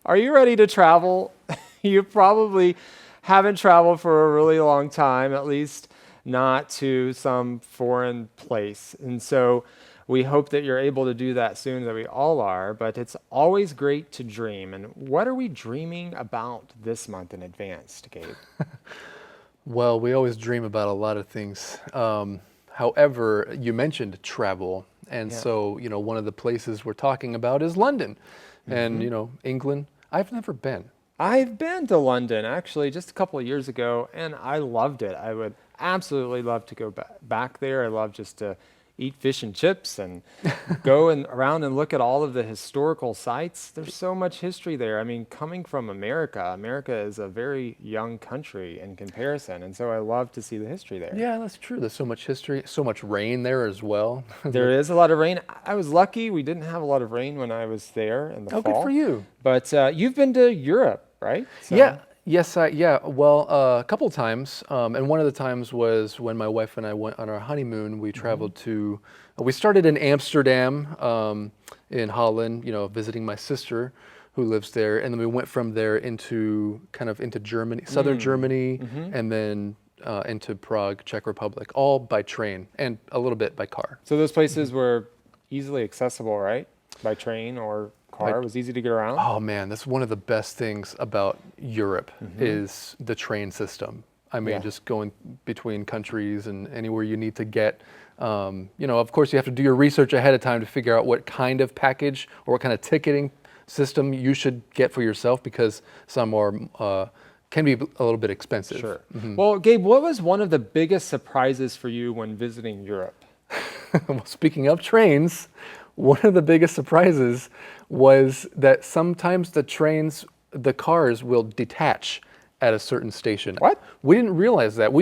Are you ready to travel? You probably haven't traveled for a really long time, at least not to some foreign place. And so we hope that you're able to do that soon, that we all are, but it's always great to dream. And what are we dreaming about this month in advance, Gabe? Well, we always dream about a lot of things. However, you mentioned travel. And so, one of the places we're talking about is London and, England. I've never been. I've been to London, actually, just a couple of years ago, and I loved it. I would absolutely love to go back there. I love just to eat fish and chips and go around and look at all of the historical sites. There's so much history there. I mean, coming from America, America is a very young country in comparison, and so I love to see the history there. Yeah, that's true. There's so much history, so much rain there as well. There is a lot of rain. I was lucky. We didn't have a lot of rain when I was there in the fall. Oh, good for you. But you've been to Europe, right? So. Yeah. Yes, well, a couple of times, and one of the times was when my wife and I went on our honeymoon. We traveled we started in Amsterdam, in Holland, visiting my sister who lives there, and then we went from there into Germany, southern Germany, and then into Prague, Czech Republic, all by train and a little bit by car. So those places were easily accessible, right? By train or car? It was easy to get around? Oh man, that's one of the best things about Europe is the train system. I mean, just going between countries and anywhere you need to get. Of course you have to do your research ahead of time to figure out what kind of package or what kind of ticketing system you should get for yourself, because some are can be a little bit expensive. Sure. Well, Gabe, what was one of the biggest surprises for you when visiting Europe? Well, speaking of trains, one of the biggest surprises was that sometimes the cars will detach at a certain station. What? We didn't realize that.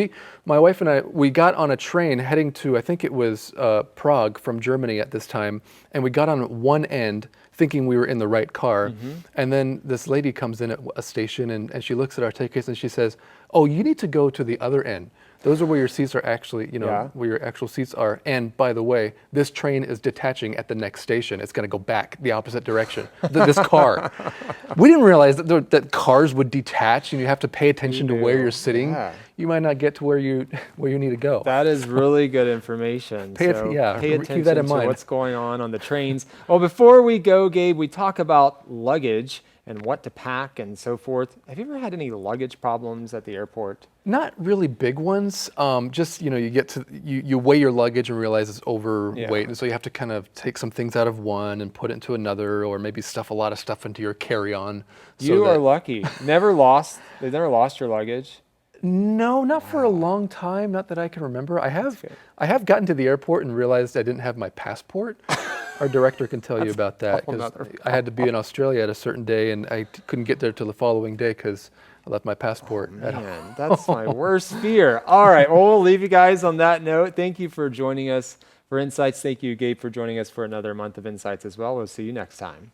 My wife and I, we got on a train heading to, I think it was Prague from Germany at this time, and we got on one end thinking we were in the right car. And then this lady comes in at a station and she looks at our tickets and she says, "Oh, you need to go to the other end. Those are where your seats are actually, where your actual seats are. And by the way, this train is detaching at the next station. It's going to go back the opposite direction." This car. We didn't realize that cars would detach and you have to pay attention to where you're sitting. Yeah. You might not get to where you need to go. That is really good information. Pay attention keep that in mind. To what's going on the trains. Well, before we go, Gabe, we talk about luggage and what to pack and so forth. Have you ever had any luggage problems at the airport? Not really big ones. Just, you get to, you weigh your luggage and realize it's overweight. And so you have to kind of take some things out of one and put it into another, or maybe stuff a lot of stuff into your carry-on. You are lucky. They've never lost your luggage? No, not for a long time. Not that I can remember. I have gotten to the airport and realized I didn't have my passport. Our director can tell you about that, because I had to be in Australia at a certain day and I couldn't get there till the following day because I left my passport at home. Man, that's my worst fear. All right, well, we'll leave you guys on that note. Thank you for joining us for Insights. Thank you, Gabe, for joining us for another month of Insights as well. We'll see you next time.